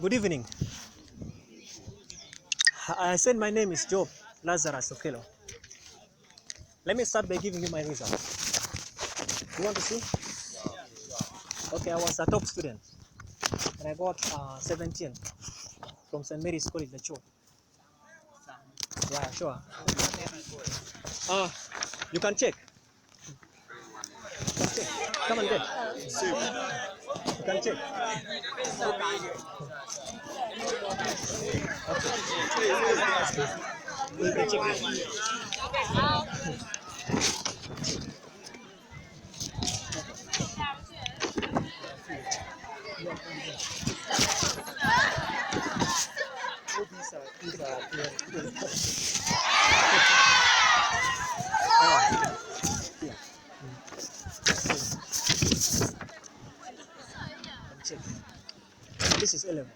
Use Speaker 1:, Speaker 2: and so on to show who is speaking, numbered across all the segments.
Speaker 1: Good evening. I said my name is Job Lazarus Okello. Let me start by giving you my results. You want to see? Okay, I was a top student and I got 17 from St. Mary's College, the show. Yeah, sure. You can check. You can check. Come and get. You can check. Okay. You can check. Check. This is 11.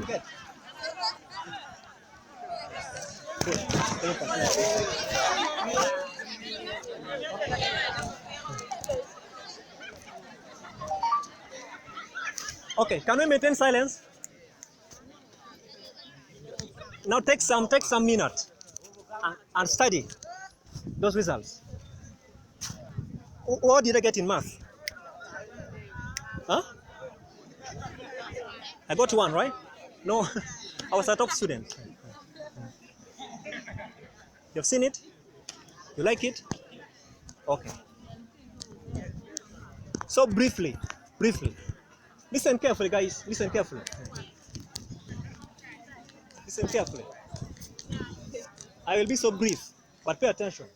Speaker 1: Good. Okay, can we maintain silence? Now take some minutes and study those results. What did I get in math? Huh? I got 1, right? No, I was a top student. You've seen it? You like it? Okay. So briefly, listen carefully, guys. Listen carefully. Listen carefully. I will be so brief, but pay attention.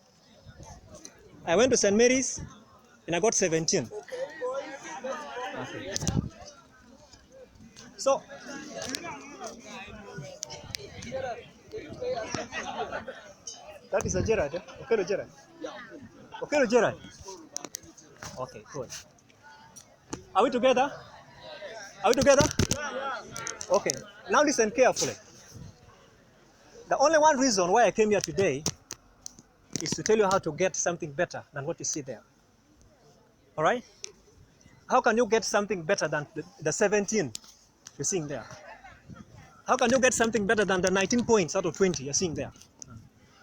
Speaker 1: I went to St. Mary's and I got 17. Okay. So, that is a Gerard, eh? Okay, Gerard. Okay, Gerard. Okay, good. Are we together? Are we together? Okay. Now listen carefully. The only one reason why I came here today is to tell you how to get something better than what you see there. All right? How can you get something better than the 17 you're seeing there? How can you get something better than the 19 points out of 20 you're seeing there?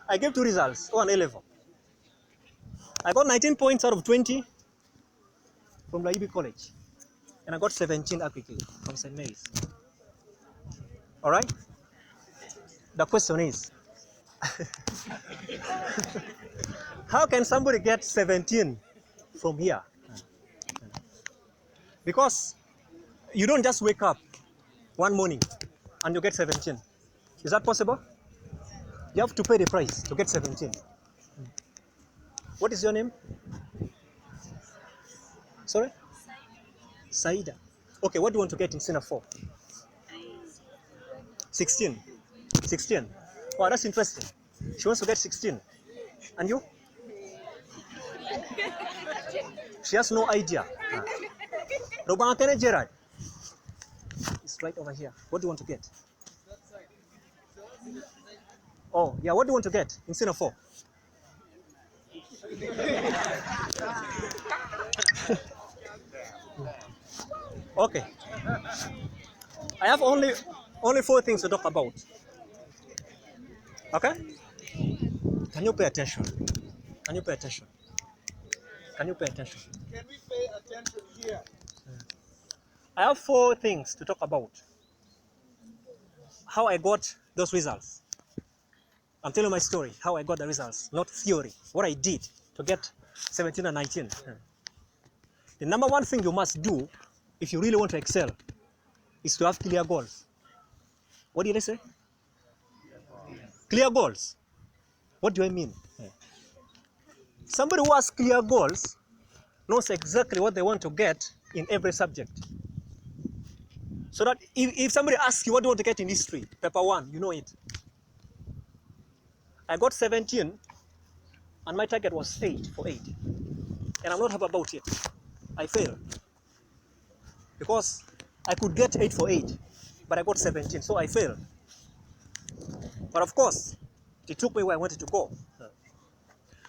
Speaker 1: I gave 2 results, O and A level. I got 19 points out of 20 from Lazarus College. And I got 17 Akullo from St. Mary's. All right? The question is, how can somebody get 17 from here? Because you don't just wake up one morning and you get 17. Is that possible? You have to pay the price to get 17. What is your name? Sorry? Saida. Okay, what do you want to get in Sena 4? 16. 16. Wow, that's interesting. She wants to get 16. And you? She has no idea. Robana Gerard. It's right over here. What do you want to get? Oh, yeah, what do you want to get in Sena 4? Okay. I have only 4 things to talk about. Okay? Can you pay attention? Can you pay attention? Can you pay attention?
Speaker 2: Can we pay attention here?
Speaker 1: I have 4 things to talk about. How I got those results. I'm telling my story, how I got the results, not theory. What I did to get 17 and 19. The number 1 thing you must do if you really want to excel is to have clear goals. What did I say? Clear goals. What do I mean? Somebody who has clear goals knows exactly what they want to get in every subject. So that if somebody asks you what do you want to get in history, paper 1, you know it. I got 17 and my target was 8 for 8. And I'm not happy about it. I failed. Because I could get 8 for 8, but I got 17, so I failed. But of course, It took me where I wanted to go.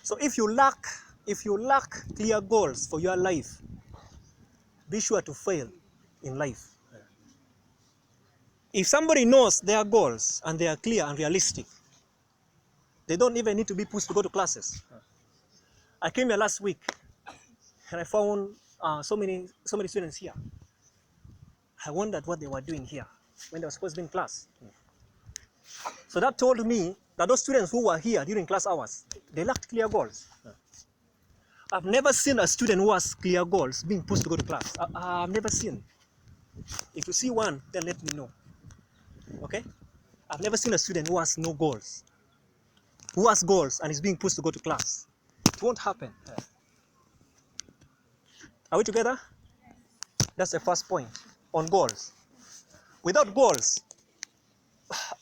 Speaker 1: So if you lack clear goals for your life, be sure to fail in life. If somebody knows their goals and they are clear and realistic, they don't even need to be pushed to go to classes. I came here last week and I found so many students here. I wondered what they were doing here when they were supposed to be in class. So that told me that those students who were here during class hours, they lacked clear goals. I've never seen a student who has clear goals being pushed to go to class. I've never seen. If you see one, then let me know. Okay? I've never seen a student who has no goals. Who has goals and is being pushed to go to class. It won't happen. Are we together? That's the first point on goals. Without goals,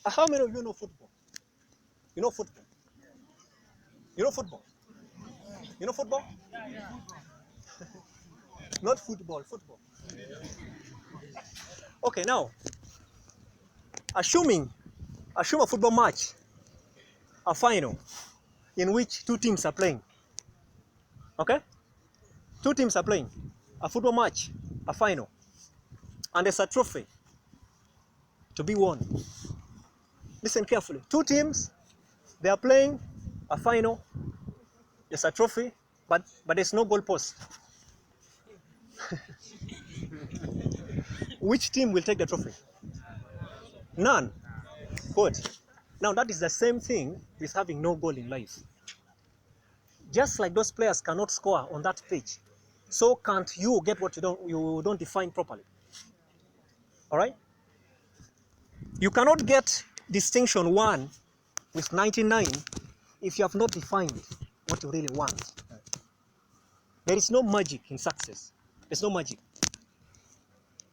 Speaker 1: how many of you know football? You know football? You know football? You know football? Not football, football. Okay, now, assume a football match, a final, in which two teams are playing. Okay? Two teams are playing. A football match, a final. And there's a trophy to be won. Listen carefully. Two teams, they are playing a final. There's a trophy, but there's no goal post. Which team will take the trophy? None. Good. Now that is the same thing with having no goal in life. Just like those players cannot score on that pitch, so can't you get what you don't define properly. All right? You cannot get distinction 1 with 99 if you have not defined what you really want. There is no magic in success. There's no magic.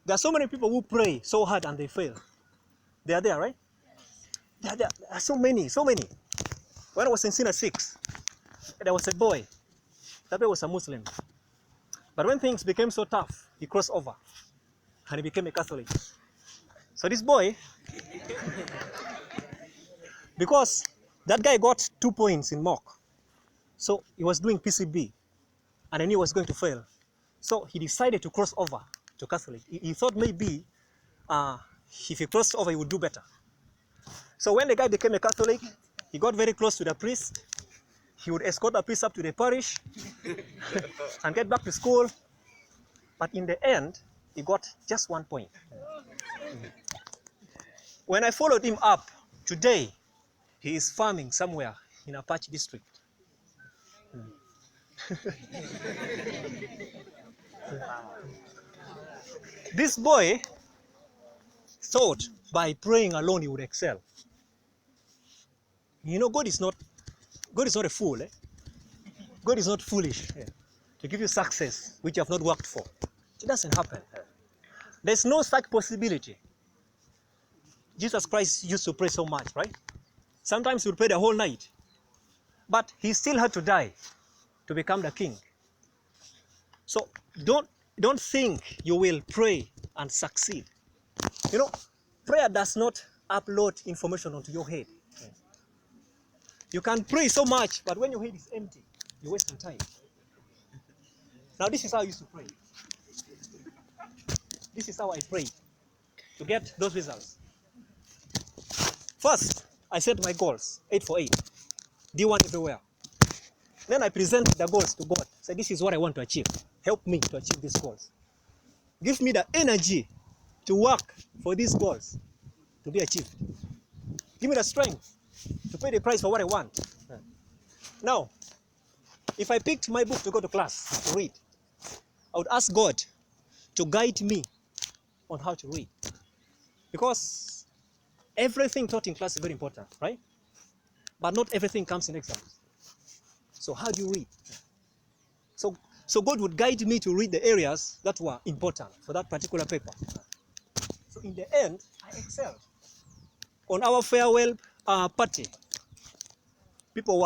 Speaker 1: There are so many people who pray so hard and they fail. They are there, right? There are so many. When I was in Senior 6, there was a boy. That boy was a Muslim. But when things became so tough, he crossed over and he became a Catholic. So this boy, because that guy got 2 points in mock, so he was doing PCB and I knew he was going to fail. So he decided to cross over to Catholic. He thought maybe if he crossed over, he would do better. So when the guy became a Catholic, he got very close to the priest. He would escort the priest up to the parish and get back to school. But in the end, he got just 1 point. When I followed him up, today, he is farming somewhere in Apache district. This boy thought by praying alone he would excel. You know, God is not a fool. God is not foolish to give you success which you have not worked for. It doesn't happen. There's no such possibility. Jesus Christ used to pray so much, right? Sometimes he would pray the whole night. But he still had to die to become the king. So don't think you will pray and succeed. You know, prayer does not upload information onto your head. You can pray so much, but when your head is empty, you're wasting time. Now this is how I used to pray. This is how I prayed to get those results. First, I set my goals, 8 for 8. D1 everywhere. Then I presented the goals to God. Say, this is what I want to achieve. Help me to achieve these goals. Give me the energy to work for these goals to be achieved. Give me the strength to pay the price for what I want. Now, if I picked my book to go to class to read, I would ask God to guide me on how to read. Because everything taught in class is very important, right? But not everything comes in exams. So how do you read? So God would guide me to read the areas that were important for that particular paper. So in the end, I excelled. On our farewell party, people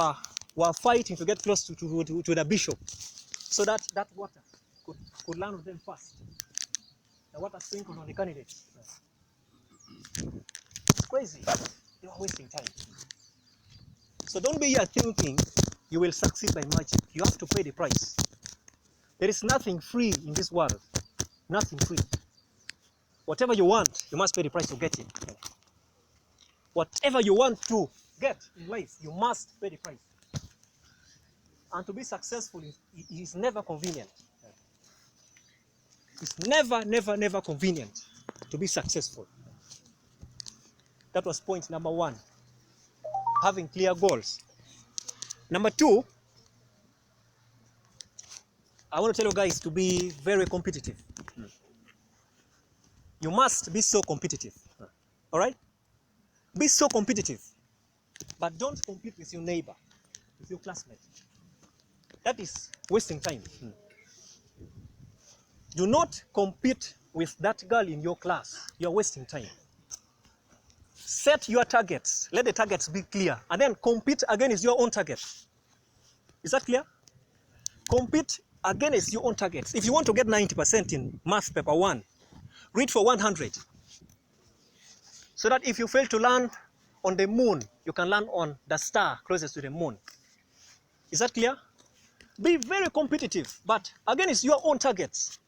Speaker 1: were fighting to get close to the bishop so that water could land on them first. The water sprinkled on the candidates. It's crazy. They were wasting time. So don't be here thinking you will succeed by magic. You have to pay the price. There is nothing free in this world. Nothing free. Whatever you want, you must pay the price to get it. Whatever you want to get in life, you must pay the price. And to be successful is never convenient. It's never convenient to be successful. That was point number 1. Having clear goals. Number 2, I want to tell you guys to be very competitive. You must be so competitive. All right? Be so competitive. But don't compete with your neighbor, with your classmate. That is wasting time. Do not compete with that girl in your class. You're wasting time. Set your targets. Let the targets be clear. And then compete against your own targets. Is that clear? Compete against your own targets. If you want to get 90% in math paper 1, read for 100. So that if you fail to land on the moon, you can land on the star closest to the moon. Is that clear? Be very competitive, but against your own targets.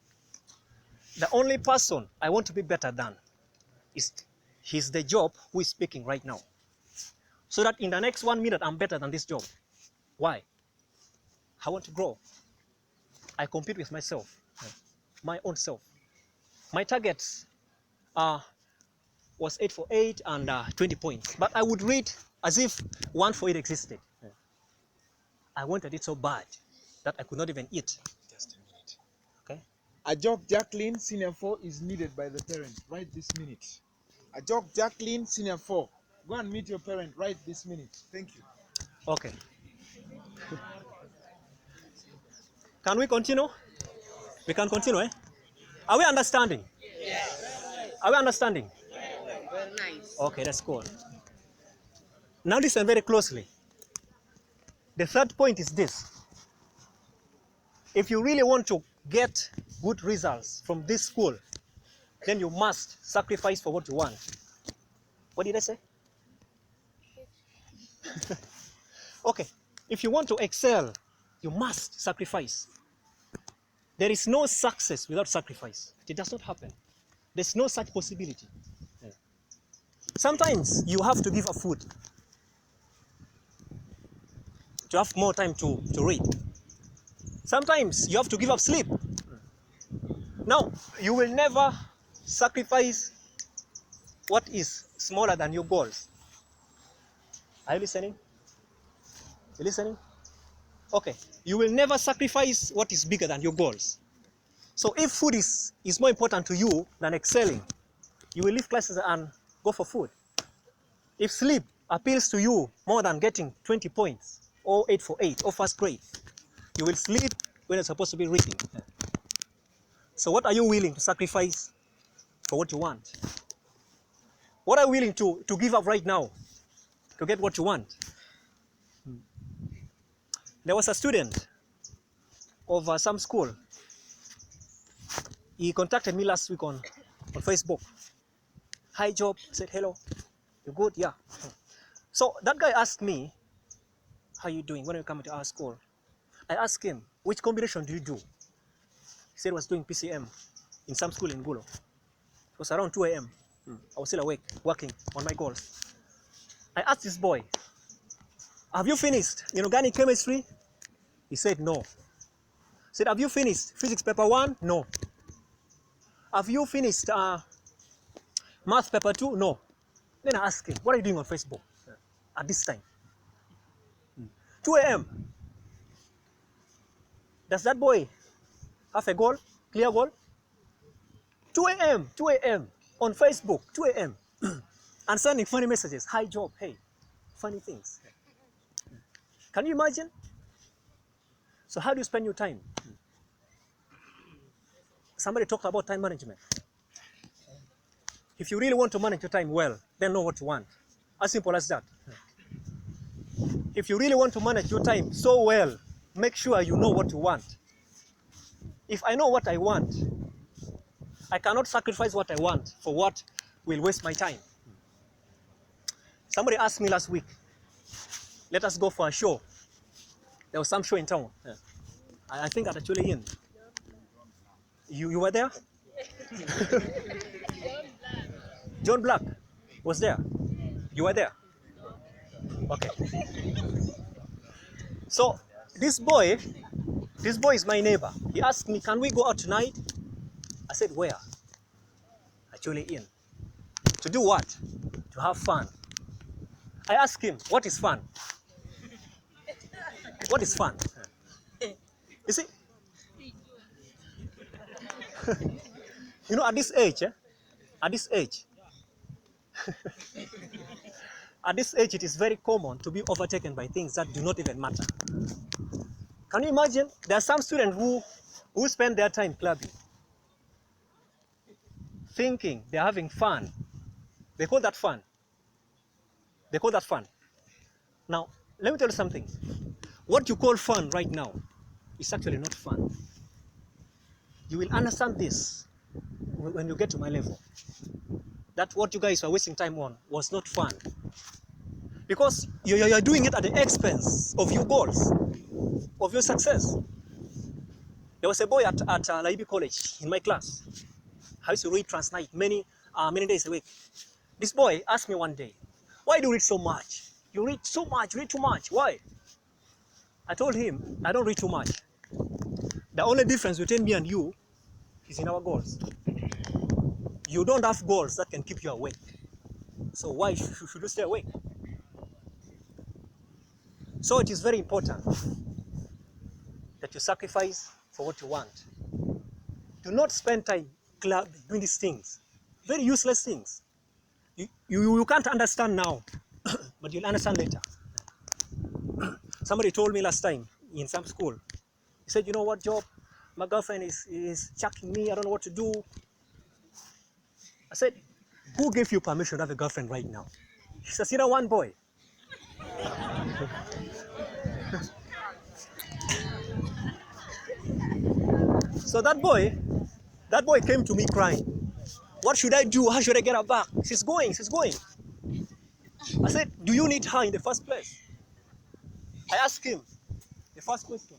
Speaker 1: The only person I want to be better than is the Job who is speaking right now. So that in the next 1 minute, I'm better than this Job. Why? I want to grow. I compete with myself, my own self. My targets was 8 for 8 and 20 points. But I would read as if 1 for 8 existed. I wanted it so bad that I could not even eat. Just a minute. Okay?
Speaker 2: A Job Jacqueline Senior 4 is needed by the parent right this minute. A Job Jacqueline Senior 4. Go and meet your parent right this minute. Thank you.
Speaker 1: Okay. Can we continue? We can continue, eh? Are we understanding? Yes. Are we understanding?
Speaker 3: Very nice.
Speaker 1: Okay, that's cool. Now listen very closely. The third point is this. If you really want to get good results from this school, then you must sacrifice for what you want. What did I say? Okay. If you want to excel, you must sacrifice. There is no success without sacrifice. It does not happen. There's no such possibility. Sometimes you have to give up food to have more time to read. Sometimes you have to give up sleep. Now, you will never sacrifice what is smaller than your goals. Are you listening? You listening? Okay. You will never sacrifice what is bigger than your goals. So if food is more important to you than excelling, you will leave classes and go for food. If sleep appeals to you more than getting 20 points, or 8 for 8, or first grade, you will sleep when you're supposed to be reading. So what are you willing to sacrifice for what you want? What are you willing to give up right now to get what you want? There was a student of some school. He contacted me last week on Facebook. Hi, Job. I said, hello. You good? Yeah. So that guy asked me, how are you doing when you come to our school? I asked him, which combination do you do? He said he was doing PCM in some school in Akullo. It was around 2 a.m. I was still awake, working on my goals. I asked this boy, have you finished inorganic chemistry? He said no. I said, have you finished physics paper 1? No. Have you finished math paper 2? No. Then I asked him, what are you doing on Facebook at this time? 2 a.m. Does that boy have a goal, clear goal? 2 a.m. on Facebook, 2 a.m. and sending funny messages. Hi, Job, hey, funny things. Can you imagine? So how do you spend your time? Somebody talked about time management. If you really want to manage your time well, then know what you want. As simple as that. If you really want to manage your time so well, make sure you know what you want. If I know what I want, I cannot sacrifice what I want for what will waste my time. Somebody asked me last week, let us go for a show. There was some show in town. Yeah. I think at Akullo Inn. You were there? John Black was there. You were there? Okay. So this boy is my neighbor. He asked me, can we go out tonight? I said, where? Akullo Inn. To do what? To have fun. I asked him, what is fun? What is fun? You see, you know, at this age, at this age, it is very common to be overtaken by things that do not even matter. Can you imagine? There are some students who spend their time clubbing, thinking they're having fun. They call that fun. They call that fun. Now, let me tell you something. What you call fun right now is actually not fun. You will understand this when you get to my level. That what you guys are wasting time on was not fun. Because you're doing it at the expense of your goals, of your success. There was a boy at Laibi College in my class. I used to read Transnight many days a week. This boy asked me one day, why do you read so much? You read so much, you read too much. Why? I told him, I don't read too much. The only difference between me and you is in our goals. You don't have goals that can keep you awake. So why should you stay awake? So it is very important that you sacrifice for what you want. Do not spend time doing these things, very useless things. You can't understand now, but you'll understand later. Somebody told me last time in some school, he said, you know what, Job, my girlfriend is chucking me, I don't know what to do. I said, who gave you permission to have a girlfriend right now? He says, you know, one boy. So that boy came to me crying. What should I do? How should I get her back? She's going. I said, do you need her in the first place? I asked him the first question,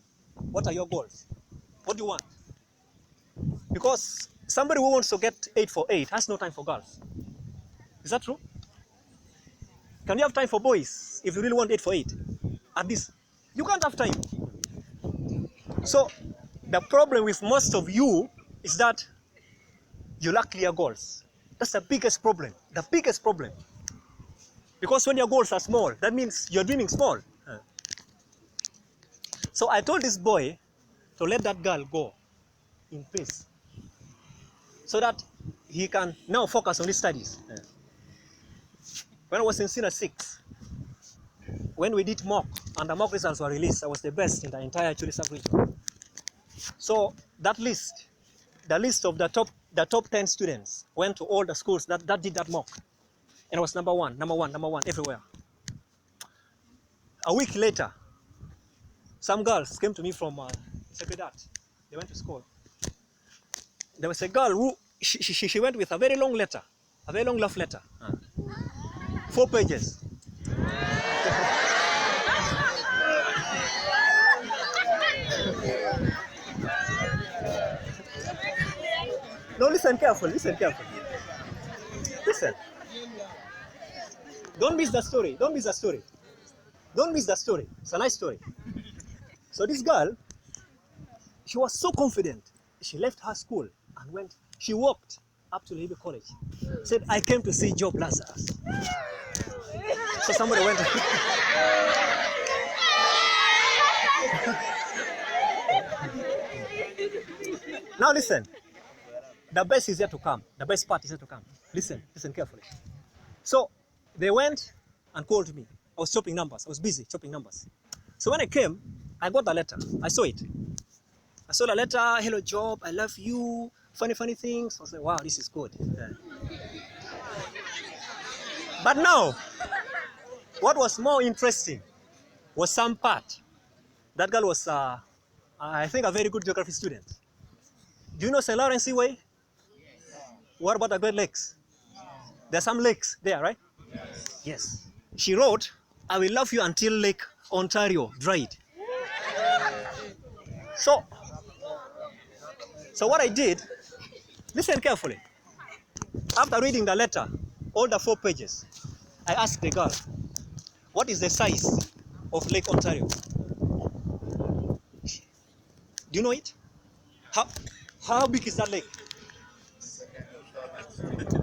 Speaker 1: what are your goals? What do you want? Because somebody who wants to get 8 for 8 has no time for girls. Is that true? Can you have time for boys if you really want 8 for 8? At this, you can't have time. So the problem with most of you is that you lack clear goals. That's the biggest problem. The biggest problem. Because when your goals are small, that means you're dreaming small. So I told this boy to let that girl go in peace, so that he can now focus on his studies. When I was in Senior 6, when we did mock and the mock results were released, I was the best in the entire Chuli sub-region. So that list, the list of the top 10 students went to all the schools that did that mock. And I was number one everywhere. A week later, some girls came to me from Secretariat. They went to school. There was a girl who, she went with a very long letter, a very long love letter. 4 pages. No, listen carefully. Listen. Don't miss the story. It's a nice story. So this girl, she was so confident. She left her school and she walked up to Lady College. Said, I came to see Job Lazarus. So somebody went. Now listen. The best is yet to come. The best part is yet to come. Listen carefully. So they went and called me. I was chopping numbers. I was busy chopping numbers. So when I came, I got the letter. I saw it. I saw the letter. Hello, Job. I love you. Funny things. I was like, wow, this is good. Yeah. But now, what was more interesting was some part. That girl was, I think, a very good geography student. Do you know St. Lawrence Seaway? What about the Great Lakes? There are some lakes there, right? Yes. She wrote, I will love you until Lake Ontario dried. So what I did, listen carefully. After reading the letter, all the 4 pages, I asked the girl, what is the size of Lake Ontario? Do you know it? How big is that lake?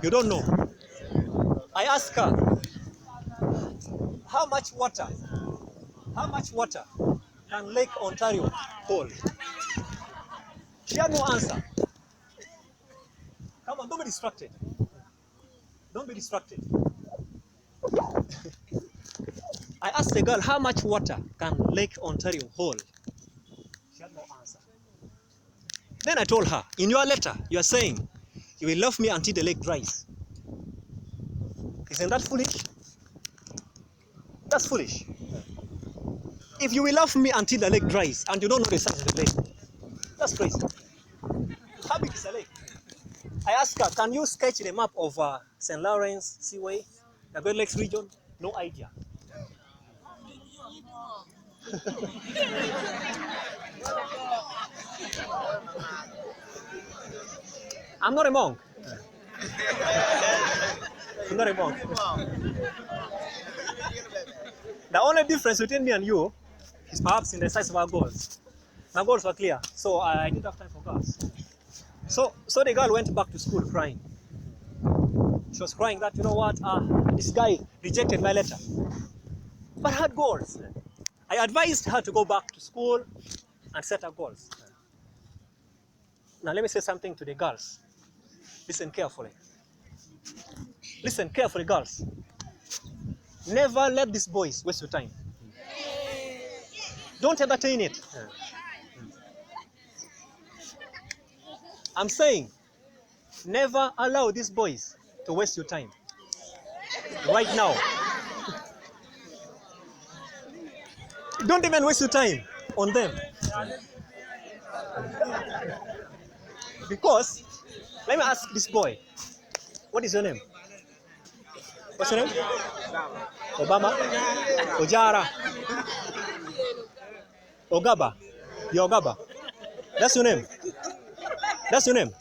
Speaker 1: You don't know. I asked her, how much water can Lake Ontario hold? She had no answer. Come on, don't be distracted. Don't be distracted. I asked the girl, how much water can Lake Ontario hold? She had no answer. Then I told her, in your letter, you are saying, you will love me until the lake dries. Isn't that foolish? That's foolish. If you will love me until the lake dries and you don't know the size of the lake, that's crazy. How big is the lake? I asked her, can you sketch the map of St. Lawrence Seaway, the Great Lakes region? No idea. I'm not a monk. I'm not a monk. The only difference between me and you is perhaps in the size of our goals. My goals were clear, so I didn't have time for girls. So the girl went back to school crying. She was crying that, you know what, this guy rejected my letter. But I had goals. I advised her to go back to school and set her goals. Now let me say something to the girls. Listen carefully. Listen carefully, girls. Never let these boys waste your time. Don't entertain it. I'm saying, never allow these boys to waste your time. Right now. Don't even waste your time on them. Because, let me ask this boy, what is your name? What's your name? Obama? Ojara? Ogaba? You're Ogaba? That's your name? That's your name?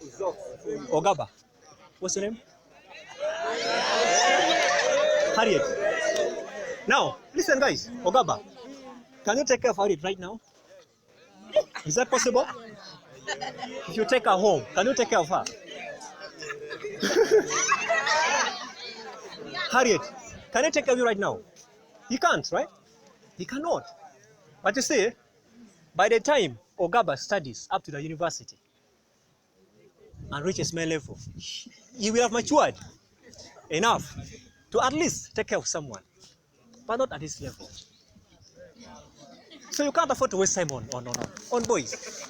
Speaker 1: Ogaba. What's your name? Harriet. Now, listen guys, Ogaba, can you take care of Harriet right now? Is that possible? If you take her home, can you take care of her? Harriet, can I take care of you right now? You can't, right? You cannot. But you see, by the time Ogaba studies up to the university and reaches my level, you will have matured enough to at least take care of someone, but not at this level. So you can't afford to waste time on boys.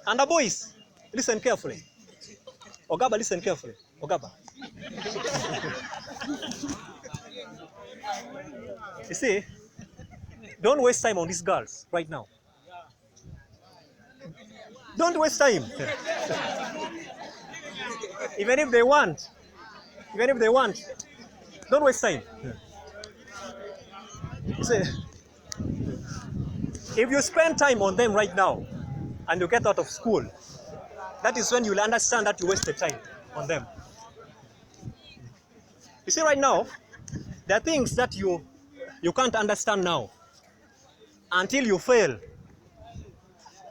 Speaker 1: And the boys, listen carefully. Ogaba, listen carefully. Ogaba. You see, don't waste time on these girls right now. Don't waste time. Even if they want, don't waste time. You see, if you spend time on them right now and you get out of school, that is when you will understand that you wasted time on them. You see, right now, there are things that you can't understand now until you fail.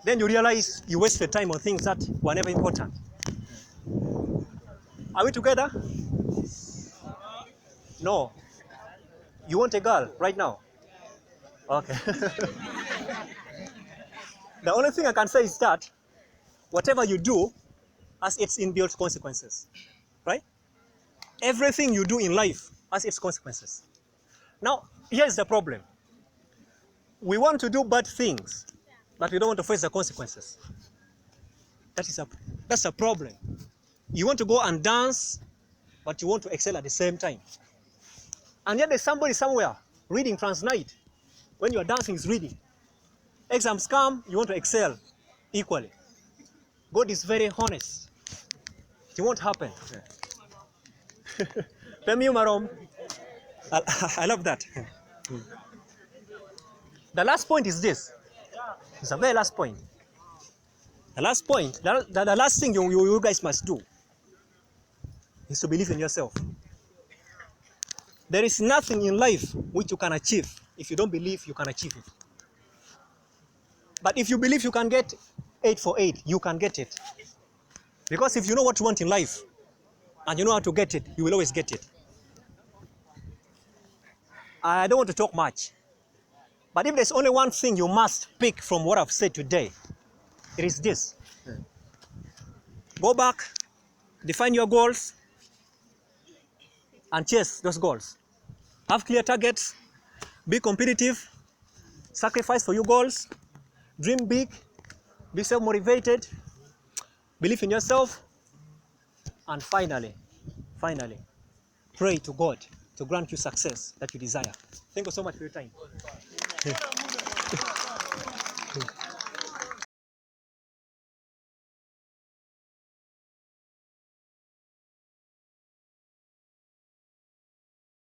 Speaker 1: Then you realize you wasted time on things that were never important. Are we together? No. You want a girl right now? Okay. The only thing I can say is that whatever you do has its inbuilt consequences. Right? Everything you do in life has its consequences. Now, here's the problem. We want to do bad things, but we don't want to face the consequences. That's a problem. You want to go and dance, but you want to excel at the same time. And yet there's somebody somewhere reading Transnight. When you are dancing, is reading. Exams come, you want to excel equally. God is very honest. It won't happen. I love that. The last point is this. It's a very last point. The last point, the last thing you guys must do is to believe in yourself. There is nothing in life which you can achieve if you don't believe you can achieve it. But if you believe you can get 8 for 8, you can get it. Because if you know what you want in life and you know how to get it, you will always get it. I don't want to talk much. But if there's only one thing you must pick from what I've said today, it is this. Go back, define your goals, and chase those goals. Have clear targets, be competitive, sacrifice for your goals, dream big, be self-motivated, believe in yourself, and finally, pray to God to grant you success that you desire. Thank you so much for your time.